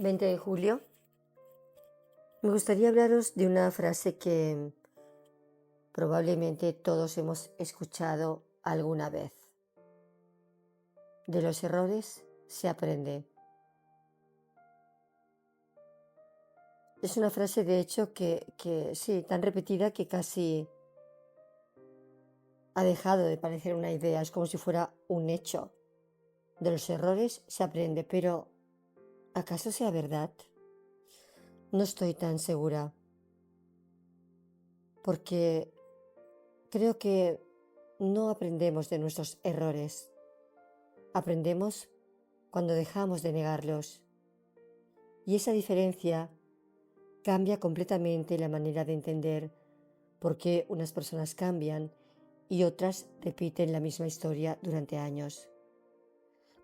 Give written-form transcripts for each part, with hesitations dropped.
20 de julio, me gustaría hablaros de una frase que probablemente todos hemos escuchado alguna vez. De los errores se aprende. Es una frase, de hecho, que sí, tan repetida que casi ha dejado de parecer una idea. Es como si fuera un hecho. De los errores se aprende, pero ¿acaso sea verdad? No estoy tan segura, porque creo que no aprendemos de nuestros errores. Aprendemos cuando dejamos de negarlos. Y esa diferencia cambia completamente la manera de entender por qué unas personas cambian y otras repiten la misma historia durante años.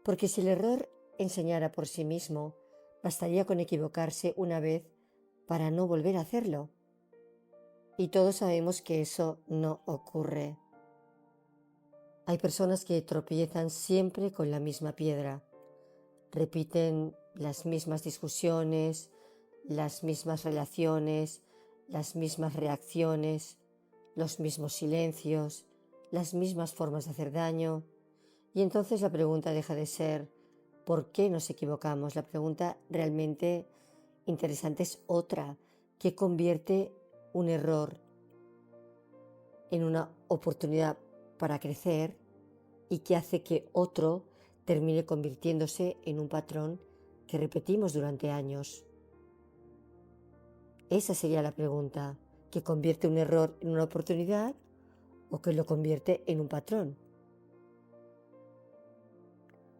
Porque si el error enseñara por sí mismo, bastaría con equivocarse una vez para no volver a hacerlo. Y todos sabemos que eso no ocurre. Hay personas que tropiezan siempre con la misma piedra. Repiten las mismas discusiones, las mismas relaciones, las mismas reacciones, los mismos silencios, las mismas formas de hacer daño. Y entonces la pregunta deja de ser ¿por qué nos equivocamos? La pregunta realmente interesante es otra, ¿qué convierte un error en una oportunidad para crecer y qué hace que otro termine convirtiéndose en un patrón que repetimos durante años? Esa sería la pregunta, ¿que convierte un error en una oportunidad o que lo convierte en un patrón?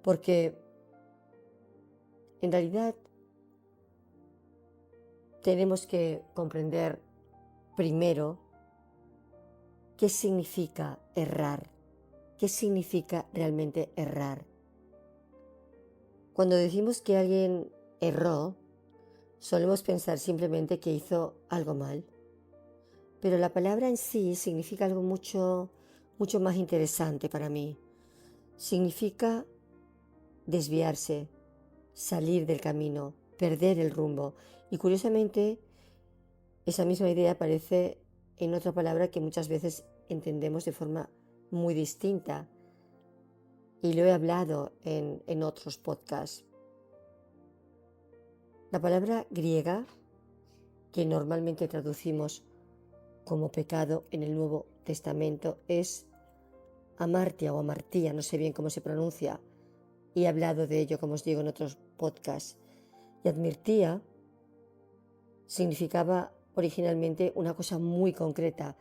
Porque en realidad tenemos que comprender primero qué significa errar, qué significa realmente errar. Cuando decimos que alguien erró, solemos pensar simplemente que hizo algo mal. Pero la palabra en sí significa algo mucho más interesante para mí. Significa desviarse, salir del camino, perder el rumbo. Y curiosamente, esa misma idea aparece en otra palabra que muchas veces entendemos de forma muy distinta. Y lo he hablado en otros podcasts. La palabra griega, que normalmente traducimos como pecado en el Nuevo Testamento, es amartia o amartía, no sé bien cómo se pronuncia, y he hablado de ello, como os digo, en otros podcasts. Y admirtía significaba originalmente una cosa muy concreta,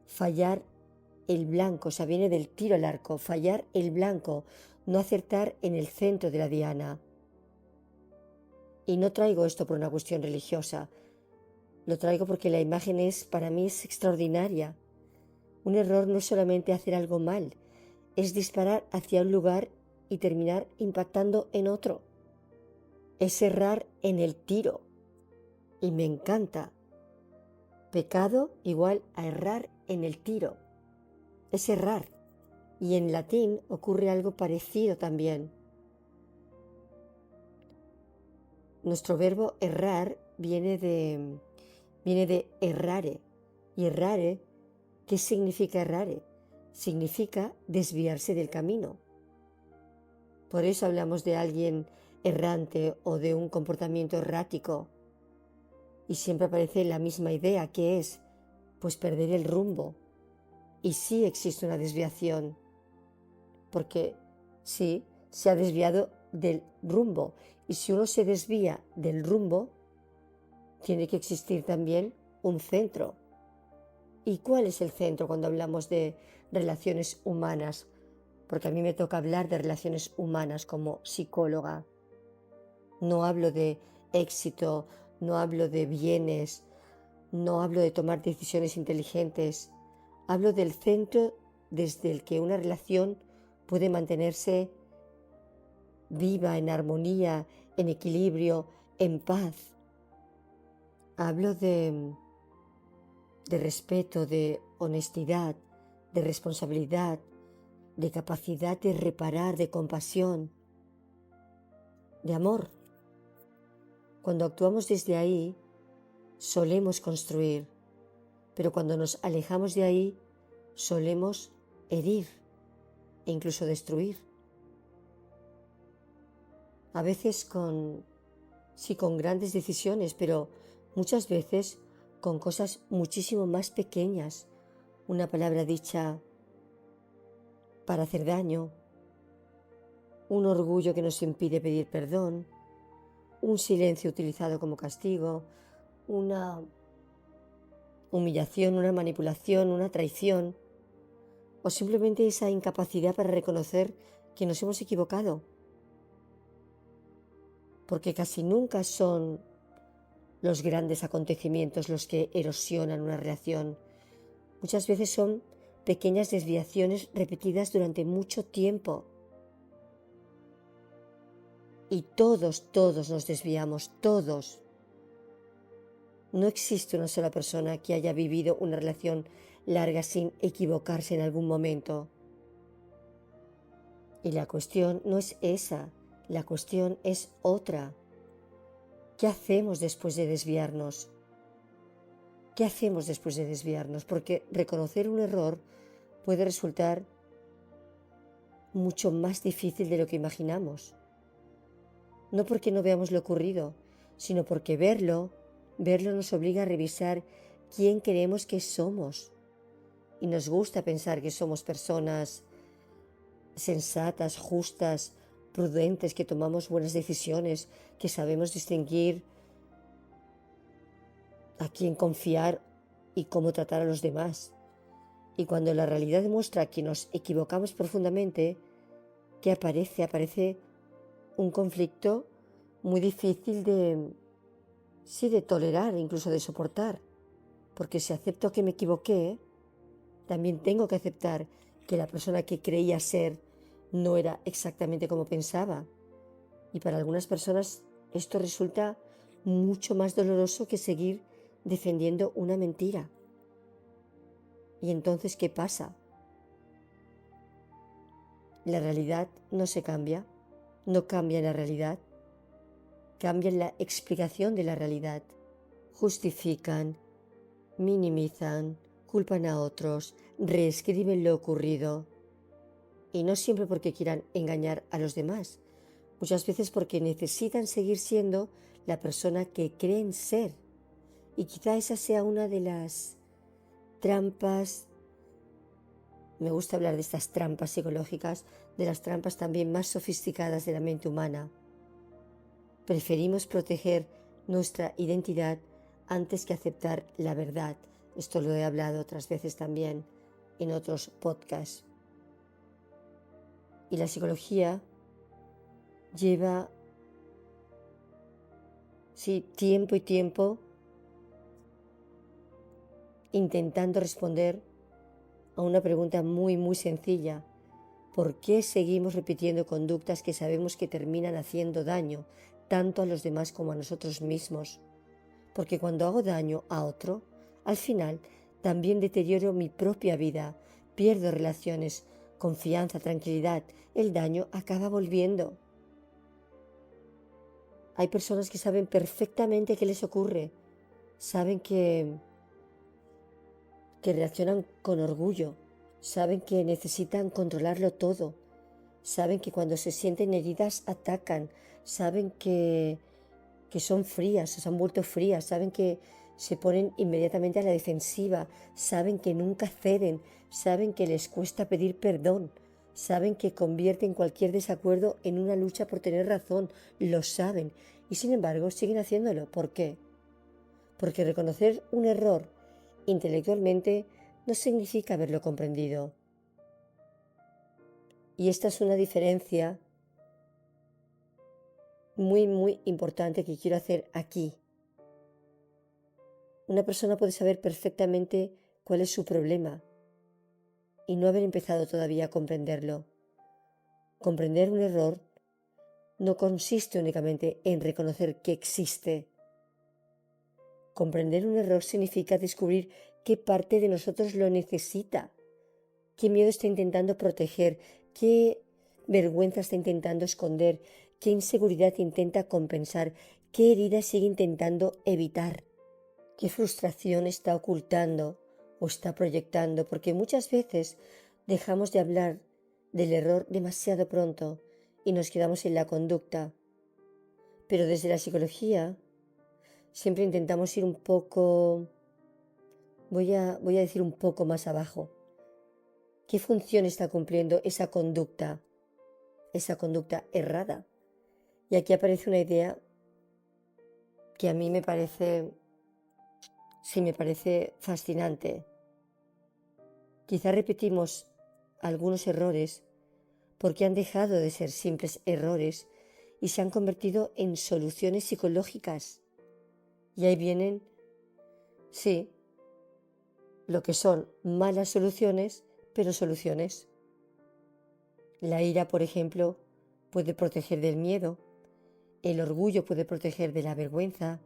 fallar el blanco, o sea, viene del tiro al arco, fallar el blanco, no acertar en el centro de la diana. Y no traigo esto por una cuestión religiosa, lo traigo porque la imagen para mí es extraordinaria. Un error no es solamente hacer algo mal, es disparar hacia un lugar y terminar impactando en otro. Es errar en el tiro. Y me encanta. Pecado igual a errar en el tiro. Es errar. Y en latín ocurre algo parecido también. Nuestro verbo errar viene de errare. Y errare, ¿qué significa errare? Significa desviarse del camino. Por eso hablamos de alguien errante o de un comportamiento errático. Y siempre aparece la misma idea, que es, pues, perder el rumbo. Y sí existe una desviación, porque sí, se ha desviado del rumbo. Y si uno se desvía del rumbo, tiene que existir también un centro. ¿Y cuál es el centro cuando hablamos de relaciones humanas? Porque a mí me toca hablar de relaciones humanas como psicóloga. No hablo de éxito, no hablo de bienes, no hablo de tomar decisiones inteligentes. Hablo del centro desde el que una relación puede mantenerse viva, en armonía, en equilibrio, en paz. Hablo de respeto, de honestidad, de responsabilidad, de capacidad de reparar, de compasión, de amor. Cuando actuamos desde ahí, solemos construir, pero cuando nos alejamos de ahí, solemos herir e incluso destruir. A veces con grandes decisiones, pero muchas veces con cosas muchísimo más pequeñas. Una palabra dicha para hacer daño, un orgullo que nos impide pedir perdón, un silencio utilizado como castigo, una humillación, una manipulación, una traición, o simplemente esa incapacidad para reconocer que nos hemos equivocado. Porque casi nunca son los grandes acontecimientos los que erosionan una relación. Muchas veces son pequeñas desviaciones repetidas durante mucho tiempo. Y todos nos desviamos, todos. No existe una sola persona que haya vivido una relación larga sin equivocarse en algún momento. Y la cuestión no es esa, la cuestión es otra. ¿Qué hacemos después de desviarnos? ¿Qué hacemos después de desviarnos? Porque reconocer un error puede resultar mucho más difícil de lo que imaginamos. No porque no veamos lo ocurrido, sino porque verlo nos obliga a revisar quién creemos que somos. Y nos gusta pensar que somos personas sensatas, justas, prudentes, que tomamos buenas decisiones, que sabemos distinguir a quién confiar y cómo tratar a los demás. Y cuando la realidad demuestra que nos equivocamos profundamente, ¿qué aparece? Aparece un conflicto muy difícil de tolerar, incluso de soportar. Porque si acepto que me equivoqué, también tengo que aceptar que la persona que creía ser no era exactamente como pensaba. Y para algunas personas esto resulta mucho más doloroso que seguir defendiendo una mentira. ¿Y entonces qué pasa? La realidad no se cambia, no cambia la realidad, cambia la explicación de la realidad. Justifican, minimizan, culpan a otros, reescriben lo ocurrido. Y no siempre porque quieran engañar a los demás, muchas veces porque necesitan seguir siendo la persona que creen ser. Y quizá esa sea una de las trampas, me gusta hablar de estas trampas psicológicas, de las trampas también más sofisticadas de la mente humana. Preferimos proteger nuestra identidad antes que aceptar la verdad. Esto lo he hablado otras veces también en otros podcasts. Y la psicología lleva, tiempo y tiempo intentando responder a una pregunta muy, muy sencilla. ¿Por qué seguimos repitiendo conductas que sabemos que terminan haciendo daño tanto a los demás como a nosotros mismos? Porque cuando hago daño a otro, al final también deterioro mi propia vida, pierdo relaciones, confianza, tranquilidad. El daño acaba volviendo. Hay personas que saben perfectamente qué les ocurre, saben que reaccionan con orgullo, saben que necesitan controlarlo todo, saben que cuando se sienten heridas atacan, saben que son frías, se han vuelto frías, saben que se ponen inmediatamente a la defensiva, saben que nunca ceden, saben que les cuesta pedir perdón, saben que convierten cualquier desacuerdo en una lucha por tener razón, lo saben y sin embargo siguen haciéndolo. ¿Por qué? Porque reconocer un error intelectualmente no significa haberlo comprendido. Y esta es una diferencia muy, muy importante que quiero hacer aquí. Una persona puede saber perfectamente cuál es su problema y no haber empezado todavía a comprenderlo. Comprender un error no consiste únicamente en reconocer que existe. Comprender un error significa descubrir qué parte de nosotros lo necesita, qué miedo está intentando proteger, qué vergüenza está intentando esconder, qué inseguridad intenta compensar, qué herida sigue intentando evitar, qué frustración está ocultando o está proyectando, porque muchas veces dejamos de hablar del error demasiado pronto y nos quedamos en la conducta. Pero desde la psicología siempre intentamos ir un poco, voy a decir un poco más abajo. ¿Qué función está cumpliendo esa conducta errada? Y aquí aparece una idea que a mí me parece fascinante. Quizá repetimos algunos errores porque han dejado de ser simples errores y se han convertido en soluciones psicológicas. Y ahí vienen, sí, lo que son malas soluciones, pero soluciones. La ira, por ejemplo, puede proteger del miedo, el orgullo puede proteger de la vergüenza,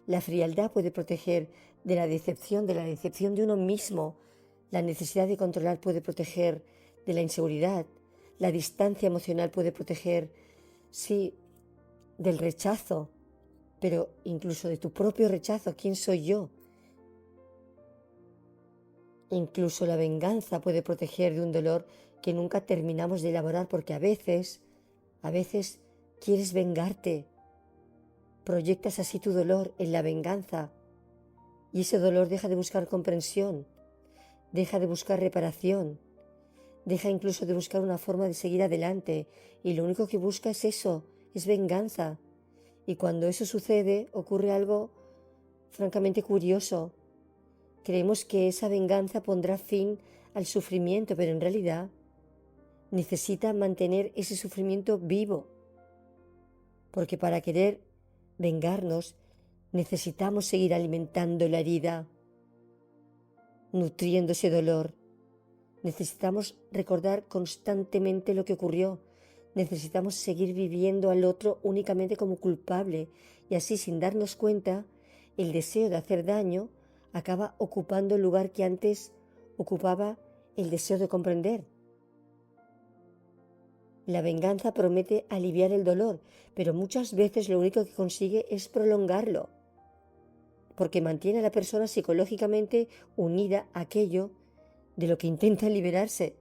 la frialdad puede proteger de la decepción de uno mismo, la necesidad de controlar puede proteger de la inseguridad, la distancia emocional puede proteger, sí, del rechazo, pero incluso de tu propio rechazo. ¿Quién soy yo? Incluso la venganza puede proteger de un dolor que nunca terminamos de elaborar, porque a veces quieres vengarte, proyectas así tu dolor en la venganza y ese dolor deja de buscar comprensión, deja de buscar reparación, deja incluso de buscar una forma de seguir adelante y lo único que busca es eso, es venganza. Y cuando eso sucede ocurre algo francamente curioso. Creemos que esa venganza pondrá fin al sufrimiento, pero en realidad necesita mantener ese sufrimiento vivo, porque para querer vengarnos necesitamos seguir alimentando la herida, nutriendo ese dolor. Necesitamos recordar constantemente lo que ocurrió. Necesitamos seguir viviendo al otro únicamente como culpable y así, sin darnos cuenta, el deseo de hacer daño acaba ocupando el lugar que antes ocupaba el deseo de comprender. La venganza promete aliviar el dolor, pero muchas veces lo único que consigue es prolongarlo, porque mantiene a la persona psicológicamente unida a aquello de lo que intenta liberarse.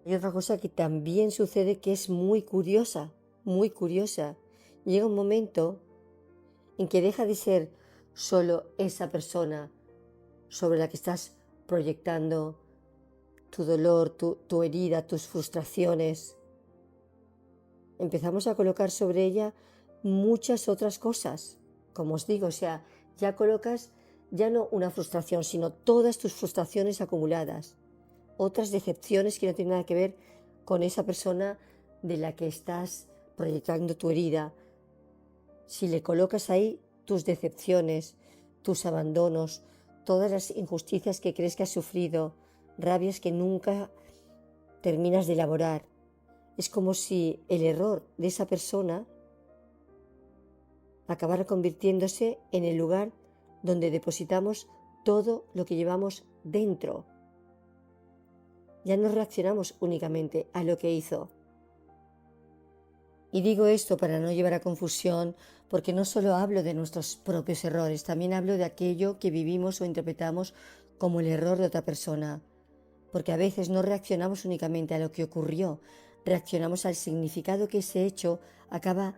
Hay otra cosa que también sucede que es muy curiosa, muy curiosa. Llega un momento en que deja de ser solo esa persona sobre la que estás proyectando tu dolor, tu herida, tus frustraciones. Empezamos a colocar sobre ella muchas otras cosas. Como os digo, o sea, ya colocas ya no una frustración, sino todas tus frustraciones acumuladas. Otras decepciones que no tienen nada que ver con esa persona de la que estás proyectando tu herida. Si le colocas ahí tus decepciones, tus abandonos, todas las injusticias que crees que has sufrido, rabias que nunca terminas de elaborar, es como si el error de esa persona acabara convirtiéndose en el lugar donde depositamos todo lo que llevamos dentro. Ya no reaccionamos únicamente a lo que hizo. Y digo esto para no llevar a confusión, porque no solo hablo de nuestros propios errores, también hablo de aquello que vivimos o interpretamos como el error de otra persona. Porque a veces no reaccionamos únicamente a lo que ocurrió, reaccionamos al significado que ese hecho acaba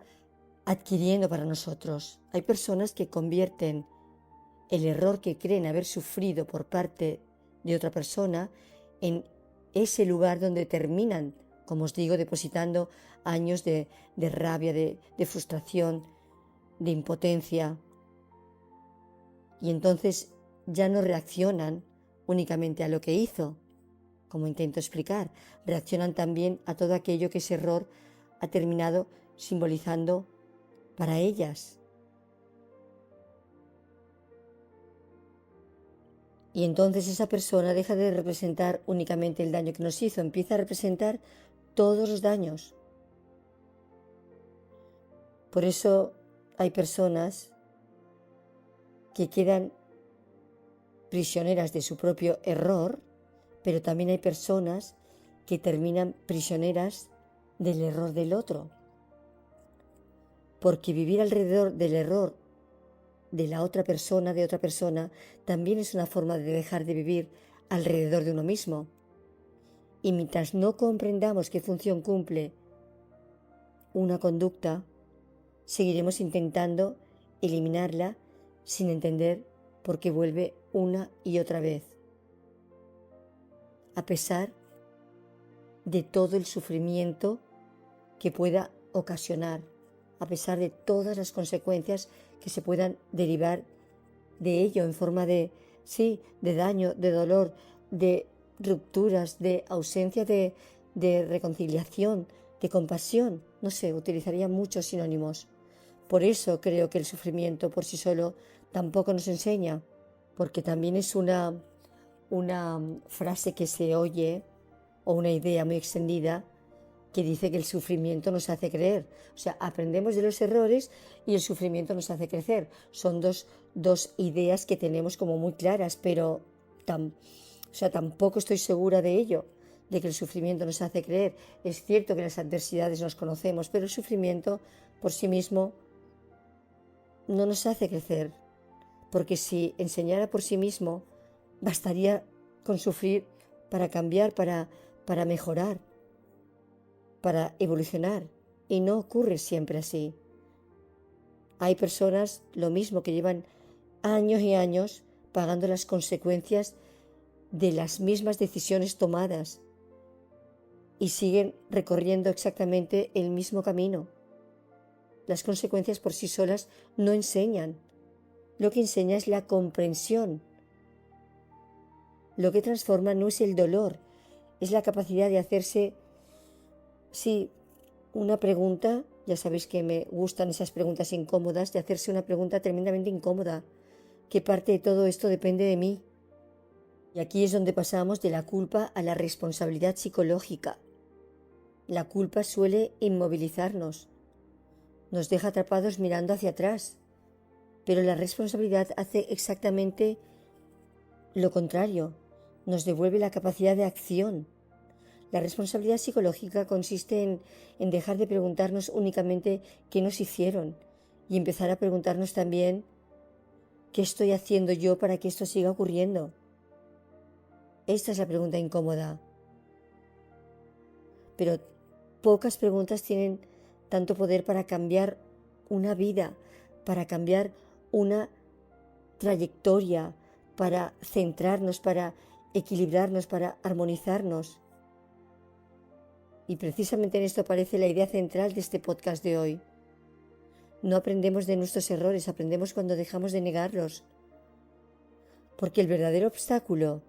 adquiriendo para nosotros. Hay personas que convierten el error que creen haber sufrido por parte de otra persona en ese lugar donde terminan, como os digo, depositando años de rabia, de frustración, de impotencia. Y entonces ya no reaccionan únicamente a lo que hizo, como intento explicar, reaccionan también a todo aquello que ese error ha terminado simbolizando para ellas. Y entonces esa persona deja de representar únicamente el daño que nos hizo, empieza a representar todos los daños. Por eso hay personas que quedan prisioneras de su propio error, pero también hay personas que terminan prisioneras del error del otro. porque vivir alrededor del error de la otra persona, de otra persona, también es una forma de dejar de vivir alrededor de uno mismo. Y mientras no comprendamos qué función cumple una conducta, seguiremos intentando eliminarla sin entender por qué vuelve una y otra vez, a pesar de todo el sufrimiento que pueda ocasionar, a pesar de todas las consecuencias que se puedan derivar de ello en forma de, sí, de daño, de dolor, de rupturas, de ausencia de reconciliación, de compasión. No sé, utilizaría muchos sinónimos. Por eso creo que el sufrimiento por sí solo tampoco nos enseña, porque también es una frase que se oye, o una idea muy extendida, que dice que el sufrimiento nos hace creer. O sea, aprendemos de los errores y el sufrimiento nos hace crecer. Son dos ideas que tenemos como muy claras, pero tampoco estoy segura de ello, de que el sufrimiento nos hace creer. Es cierto que las adversidades nos conocemos, pero el sufrimiento por sí mismo no nos hace crecer, porque si enseñara por sí mismo, bastaría con sufrir para cambiar, para mejorar, para evolucionar, y no ocurre siempre así. Hay personas, lo mismo, que llevan años y años pagando las consecuencias de las mismas decisiones tomadas y siguen recorriendo exactamente el mismo camino. Las consecuencias por sí solas no enseñan. Lo que enseña es la comprensión. Lo que transforma no es el dolor, es la capacidad de hacerse, sí, una pregunta. Ya sabéis que me gustan esas preguntas incómodas, de hacerse una pregunta tremendamente incómoda. ¿Qué parte de todo esto depende de mí? Y aquí es donde pasamos de la culpa a la responsabilidad psicológica. La culpa suele inmovilizarnos, nos deja atrapados mirando hacia atrás, pero la responsabilidad hace exactamente lo contrario, nos devuelve la capacidad de acción. La responsabilidad psicológica consiste en dejar de preguntarnos únicamente qué nos hicieron y empezar a preguntarnos también qué estoy haciendo yo para que esto siga ocurriendo. Esta es la pregunta incómoda. Pero pocas preguntas tienen tanto poder para cambiar una vida, para cambiar una trayectoria, para centrarnos, para equilibrarnos, para armonizarnos. Y precisamente en esto aparece la idea central de este podcast de hoy. No aprendemos de nuestros errores, aprendemos cuando dejamos de negarlos. Porque el verdadero obstáculo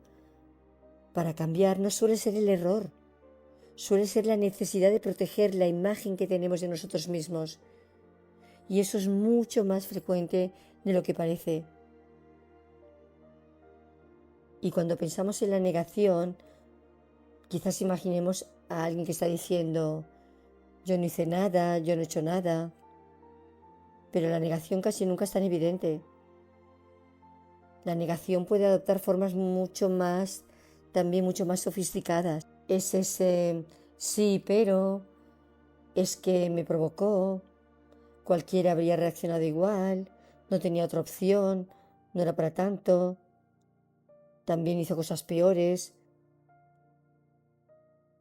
para cambiar no suele ser el error, suele ser la necesidad de proteger la imagen que tenemos de nosotros mismos. Y eso es mucho más frecuente de lo que parece. Y cuando pensamos en la negación, quizás imaginemos a alguien que está diciendo: yo no hice nada, yo no he hecho nada. Pero la negación casi nunca es tan evidente. La negación puede adoptar formas también mucho más sofisticadas. Es ese sí, pero, es que me provocó, cualquiera habría reaccionado igual, no tenía otra opción, no era para tanto, también hizo cosas peores.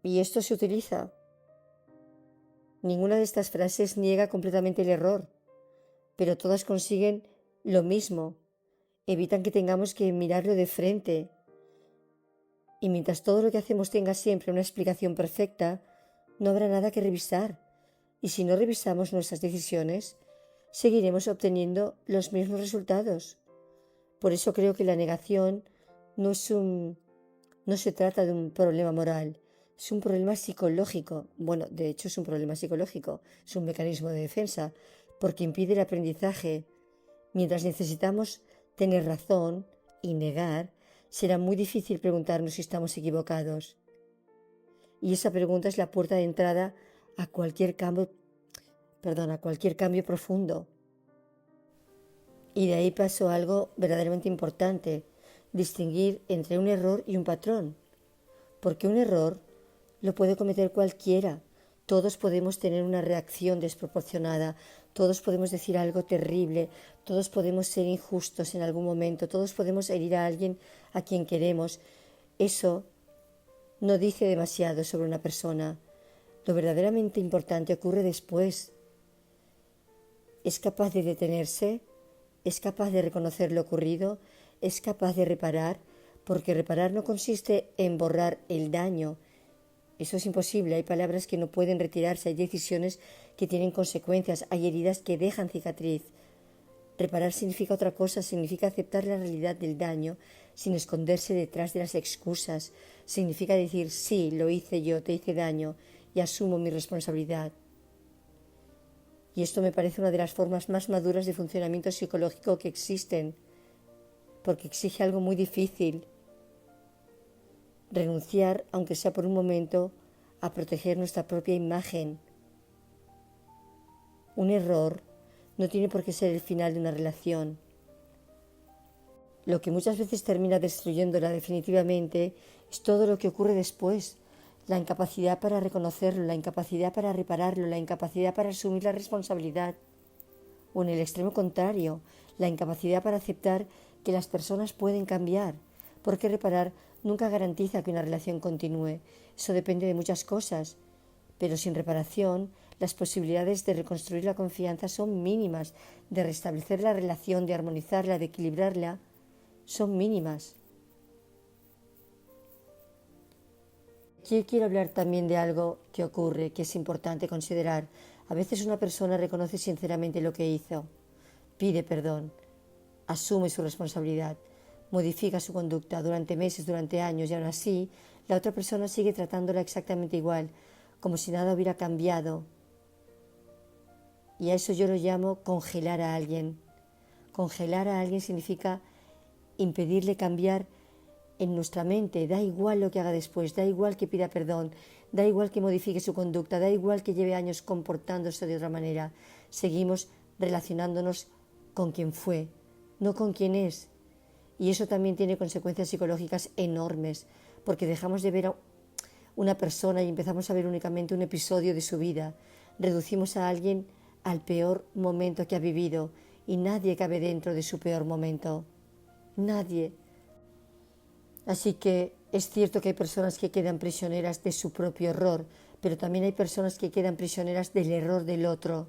Y esto se utiliza. Ninguna de estas frases niega completamente el error, pero todas consiguen lo mismo. Evitan que tengamos que mirarlo de frente. Y mientras todo lo que hacemos tenga siempre una explicación perfecta, no habrá nada que revisar. Y si no revisamos nuestras decisiones, seguiremos obteniendo los mismos resultados. Por eso creo que la negación no se trata de un problema moral, es un problema psicológico. Bueno, de hecho es un problema psicológico, es un mecanismo de defensa, porque impide el aprendizaje. Mientras necesitamos tener razón y negar, será muy difícil preguntarnos si estamos equivocados. Y esa pregunta es la puerta de entrada a cualquier cambio profundo. Y de ahí pasó algo verdaderamente importante: distinguir entre un error y un patrón. Porque un error lo puede cometer cualquiera, Todos podemos tener una reacción desproporcionada, todos podemos decir algo terrible, todos podemos ser injustos en algún momento, todos podemos herir a alguien a quien queremos. Eso no dice demasiado sobre una persona. Lo verdaderamente importante ocurre después. ¿Es capaz de detenerse? ¿Es capaz de reconocer lo ocurrido? ¿Es capaz de reparar? Porque reparar no consiste en borrar el daño. Eso es imposible. Hay palabras que no pueden retirarse, hay decisiones que tienen consecuencias, hay heridas que dejan cicatriz. Reparar significa otra cosa, significa aceptar la realidad del daño sin esconderse detrás de las excusas. Significa decir, sí, lo hice yo, te hice daño y asumo mi responsabilidad. Y esto me parece una de las formas más maduras de funcionamiento psicológico que existen, porque exige algo muy difícil. Renunciar, aunque sea por un momento, a proteger nuestra propia imagen. Un error no tiene por qué ser el final de una relación. Lo que muchas veces termina destruyéndola definitivamente es todo lo que ocurre después. La incapacidad para reconocerlo, la incapacidad para repararlo, la incapacidad para asumir la responsabilidad. O en el extremo contrario, la incapacidad para aceptar que las personas pueden cambiar. Porque reparar nunca garantiza que una relación continúe. Eso depende de muchas cosas. Pero sin reparación, las posibilidades de reconstruir la confianza son mínimas, de restablecer la relación, de armonizarla, de equilibrarla, son mínimas. Yo quiero hablar también de algo que ocurre, que es importante considerar. A veces una persona reconoce sinceramente lo que hizo, pide perdón, asume su responsabilidad, modifica su conducta durante meses, durante años, y aún así la otra persona sigue tratándola exactamente igual, como si nada hubiera cambiado. Y a eso yo lo llamo congelar a alguien. Congelar a alguien significa impedirle cambiar en nuestra mente. Da igual lo que haga después, da igual que pida perdón, da igual que modifique su conducta, da igual que lleve años comportándose de otra manera. Seguimos relacionándonos con quien fue, no con quien es. Y eso también tiene consecuencias psicológicas enormes, porque dejamos de ver a una persona y empezamos a ver únicamente un episodio de su vida. Reducimos a alguien al peor momento que ha vivido y nadie cabe dentro de su peor momento. Nadie. Así que es cierto que hay personas que quedan prisioneras de su propio error, pero también hay personas que quedan prisioneras del error del otro.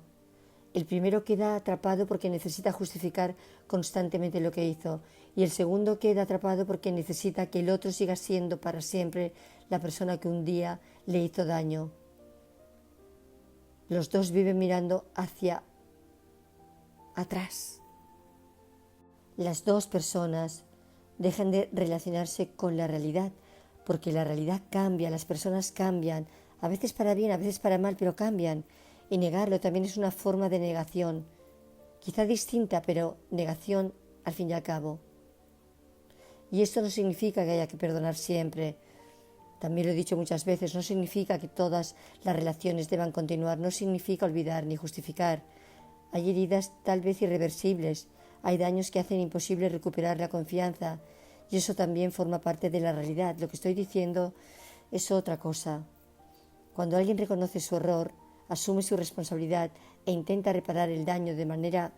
El primero queda atrapado porque necesita justificar constantemente lo que hizo, y el segundo queda atrapado porque necesita que el otro siga siendo para siempre la persona que un día le hizo daño. Los dos viven mirando hacia atrás. Las dos personas dejan de relacionarse con la realidad, porque la realidad cambia, las personas cambian, a veces para bien, a veces para mal, pero cambian. Y negarlo también es una forma de negación, quizá distinta, pero negación al fin y al cabo. Y esto no significa que haya que perdonar siempre. También lo he dicho muchas veces, no significa que todas las relaciones deban continuar, no significa olvidar ni justificar. Hay heridas tal vez irreversibles, hay daños que hacen imposible recuperar la confianza, y eso también forma parte de la realidad. Lo que estoy diciendo es otra cosa. Cuando alguien reconoce su error, asume su responsabilidad e intenta reparar el daño de manera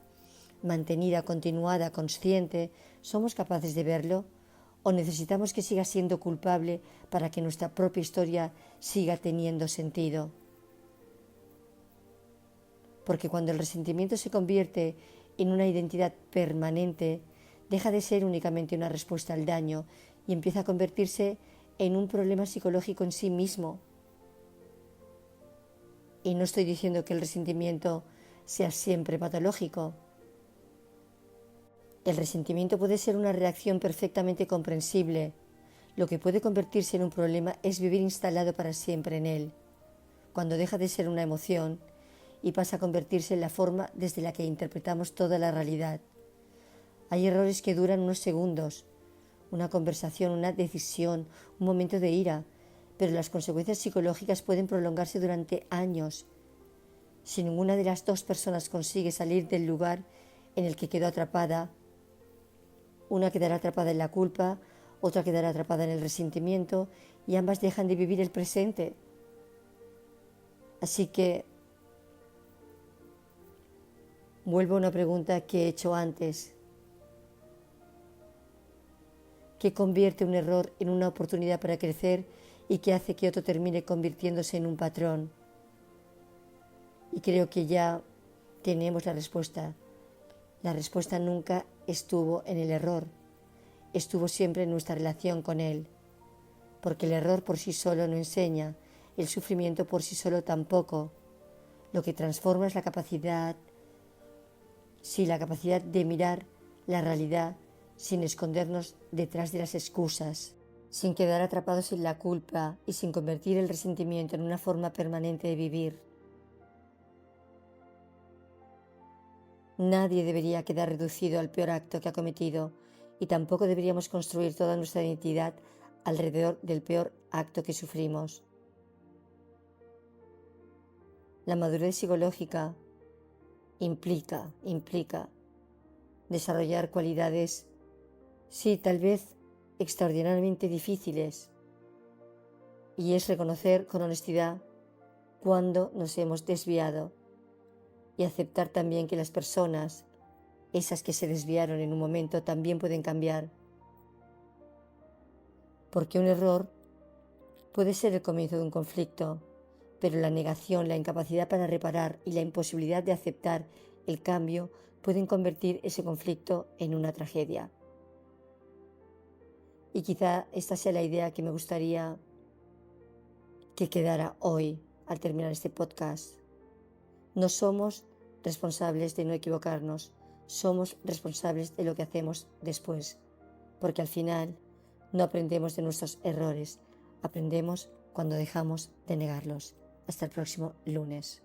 mantenida, continuada, consciente, ¿somos capaces de verlo? ¿O necesitamos que siga siendo culpable para que nuestra propia historia siga teniendo sentido? Porque cuando el resentimiento se convierte en una identidad permanente, deja de ser únicamente una respuesta al daño y empieza a convertirse en un problema psicológico en sí mismo. Y no estoy diciendo que el resentimiento sea siempre patológico. El resentimiento puede ser una reacción perfectamente comprensible. Lo que puede convertirse en un problema es vivir instalado para siempre en él, cuando deja de ser una emoción y pasa a convertirse en la forma desde la que interpretamos toda la realidad. Hay errores que duran unos segundos, una conversación, una decisión, un momento de ira, pero las consecuencias psicológicas pueden prolongarse durante años. Si ninguna de las dos personas consigue salir del lugar en el que quedó atrapada, una quedará atrapada en la culpa, otra quedará atrapada en el resentimiento y ambas dejan de vivir el presente. Así que vuelvo a una pregunta que he hecho antes. ¿Qué convierte un error en una oportunidad para crecer y qué hace que otro termine convirtiéndose en un patrón? Y creo que ya tenemos la respuesta. La respuesta nunca estuvo en el error, estuvo siempre en nuestra relación con él. Porque el error por sí solo no enseña, el sufrimiento por sí solo tampoco. Lo que transforma es la capacidad de mirar la realidad sin escondernos detrás de las excusas, sin quedar atrapados en la culpa y sin convertir el resentimiento en una forma permanente de vivir. Nadie debería quedar reducido al peor acto que ha cometido y tampoco deberíamos construir toda nuestra identidad alrededor del peor acto que sufrimos. La madurez psicológica implica desarrollar cualidades, sí, tal vez extraordinariamente difíciles, y es reconocer con honestidad cuando nos hemos desviado y aceptar también que las personas, esas que se desviaron en un momento, también pueden cambiar. Porque un error puede ser el comienzo de un conflicto, pero la negación, la incapacidad para reparar y la imposibilidad de aceptar el cambio pueden convertir ese conflicto en una tragedia. Y quizá esta sea la idea que me gustaría que quedara hoy al terminar este podcast. No somos responsables de no equivocarnos, somos responsables de lo que hacemos después, porque al final no aprendemos de nuestros errores, aprendemos cuando dejamos de negarlos. Hasta el próximo lunes.